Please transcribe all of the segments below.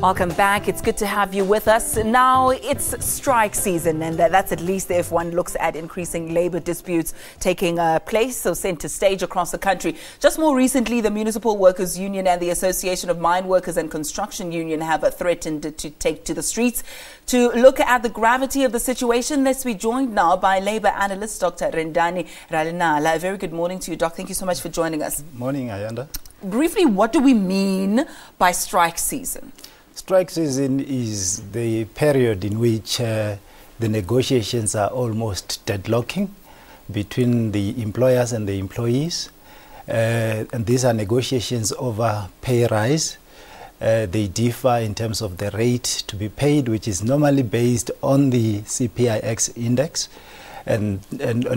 Welcome back. It's good to have you with us. Now it's strike season, and that's at least if one looks at increasing labor disputes taking place, so center stage across the country. Just more recently, the Municipal Workers Union and the Association of Mineworkers and Construction Union have threatened to take to the streets to look at the gravity of the situation. Let's be joined now by labor analyst Dr Rendani Ralinala. A very good morning to you, Doc. Thank you so much for joining us. Morning, Ayanda. Briefly, what do we mean by strike season? Strike season is the period in which the negotiations are almost deadlocking between the employers and the employees. And these are negotiations over pay rise. They differ in terms of the rate to be paid, which is normally based on the CPIX index. And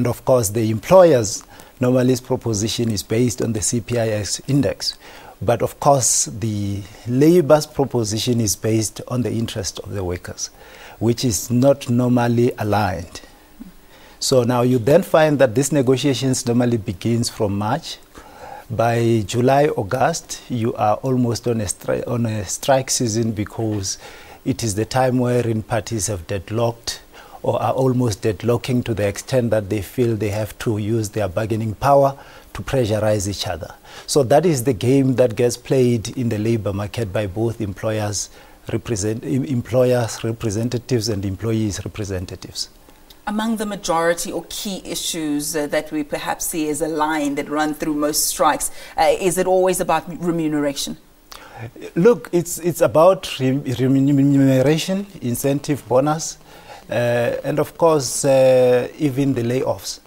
of course, the employers' normalist proposition is based on the CPIX index. But of course, the labor's proposition is based on the interest of the workers, which is not normally aligned. So now you then find that these negotiations normally begins from March. By July, August, you are almost on a strike season, because it is the time wherein parties have deadlocked or are almost deadlocking to the extent that they feel they have to use their bargaining power to pressurize each other. So that is the game that gets played in the labor market by both employers representatives and employees representatives. Among the majority or key issues that we perhaps see as a line that run through most strikes, is it always about remuneration? Look, it's about remuneration, incentive, bonus, and of course even the layoffs.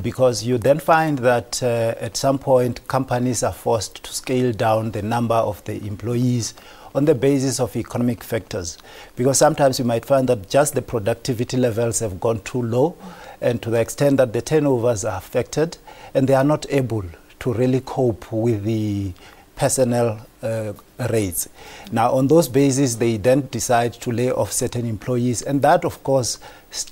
Because you then find that at some point companies are forced to scale down the number of the employees on the basis of economic factors. Because sometimes you might find that just the productivity levels have gone too low, and to the extent that the turnovers are affected, and they are not able to really cope with the personnel rates. Now, on those bases, they then decide to lay off certain employees, and that, of course,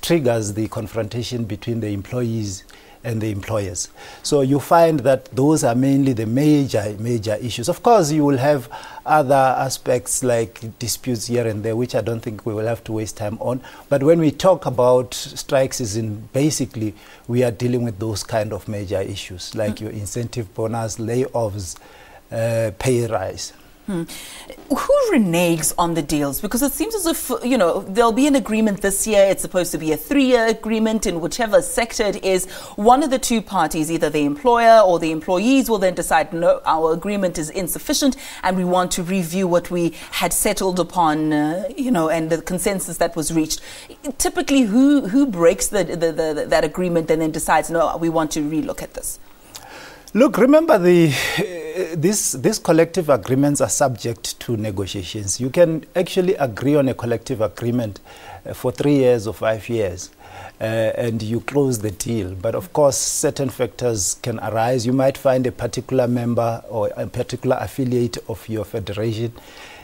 triggers the confrontation between the employees and the employers. So you find that those are mainly the major issues. Of course, you will have other aspects like disputes here and there, which I don't think we will have to waste time on. But when we talk about strike season, basically, we are dealing with those kind of major issues, like your incentive bonus, layoffs, pay rise. Who reneges on the deals? Because it seems as if, you know, there'll be an agreement this year. It's supposed to be a 3-year agreement in whichever sector it is. One of the two parties, either the employer or the employees, will then decide, no, our agreement is insufficient and we want to review what we had settled upon, you know, and the consensus that was reached. Typically, who breaks that agreement and then decides, no, we want to relook at this? Look, remember, these collective agreements are subject to negotiations. You can actually agree on a collective agreement for 3 years or 5 years, and you close the deal. But of course, certain factors can arise. You might find a particular member or a particular affiliate of your federation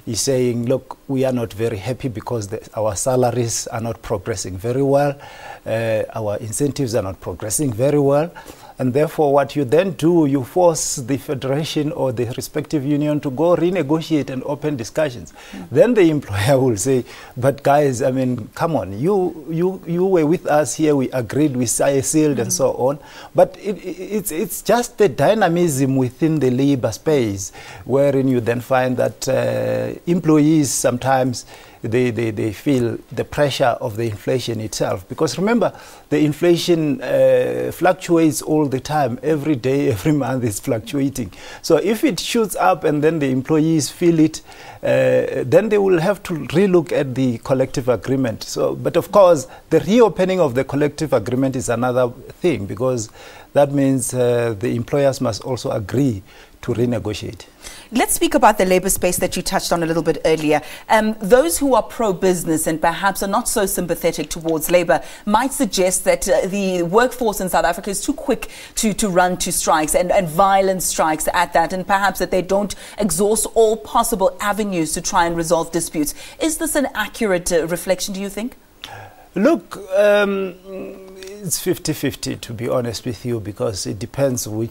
is saying, look, we are not very happy because our salaries are not progressing very well, our incentives are not progressing very well. And therefore, what you then do, you force the federation or the respective union to go renegotiate and open discussions. Then the employer will say, but guys, I mean, come on, you were with us here, we agreed, we sealed and so on. But it's just the dynamism within the labor space, wherein you then find that employees sometimes they feel the pressure of the inflation itself. Because remember, the inflation fluctuates all the time. Every day, every month is fluctuating. So if it shoots up and then the employees feel it, then they will have to relook at the collective agreement. So, but of course, the reopening of the collective agreement is another thing, because that means the employers must also agree to renegotiate. Let's speak about the labour space that you touched on a little bit earlier. Those who are pro-business and perhaps are not so sympathetic towards labour might suggest that the workforce in South Africa is too quick to run to strikes and violent strikes at that, and perhaps that they don't exhaust all possible avenues to try and resolve disputes. Is this an accurate reflection, do you think? Look, It's 50-50, to be honest with you, because it depends on your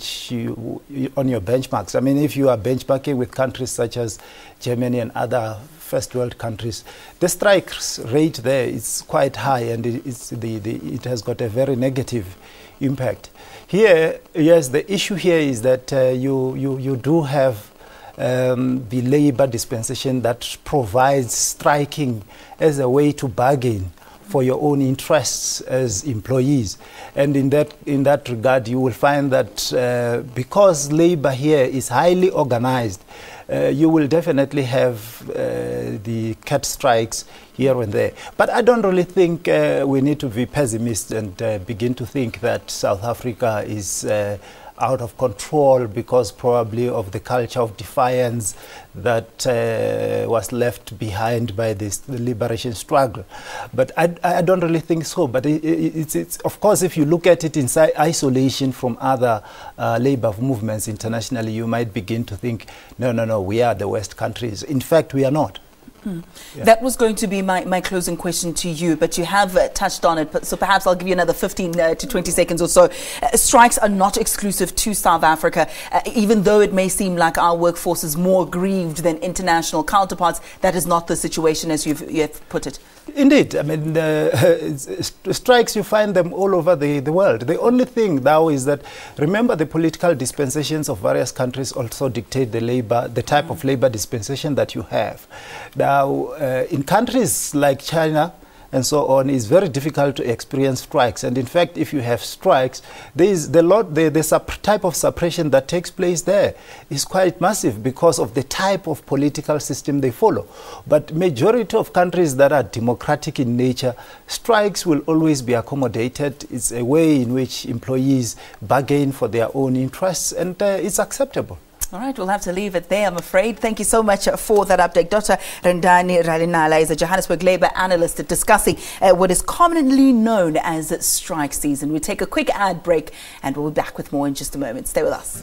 benchmarks. I mean, if you are benchmarking with countries such as Germany and other first world countries, the strike rate there is quite high, and it has got a very negative impact. Here, yes, the issue here is that you do have the labor dispensation that provides striking as a way to bargain for your own interests as employees. And in that regard, you will find that because labor here is highly organized, you will definitely have the cat strikes here and there. But I don't really think we need to be pessimists and begin to think that South Africa is out of control because probably of the culture of defiance that was left behind by the liberation struggle. But I don't really think so. But it's of course, if you look at it in isolation from other labor movements internationally, you might begin to think, no, we are the West countries. In fact, we are not. Yeah. That was going to be my closing question to you, but you have touched on it, so perhaps I'll give you another 15 to 20 seconds or so. Strikes are not exclusive to South Africa. Even though it may seem like our workforce is more aggrieved than international counterparts, that is not the situation as you've put it. Indeed. I mean, strikes, you find them all over the world. The only thing now is that, remember, the political dispensations of various countries also dictate the type of labor dispensation that you have. Now, in countries like China and so on, it's very difficult to experience strikes. And in fact, if you have strikes, the type of suppression that takes place there is quite massive because of the type of political system they follow. But majority of countries that are democratic in nature, strikes will always be accommodated. It's a way in which employees bargain for their own interests, and it's acceptable. All right, we'll have to leave it there, I'm afraid. Thank you so much for that update. Dr Rendani Ralinala is a Johannesburg Labour analyst discussing what is commonly known as strike season. We'll take a quick ad break and we'll be back with more in just a moment. Stay with us.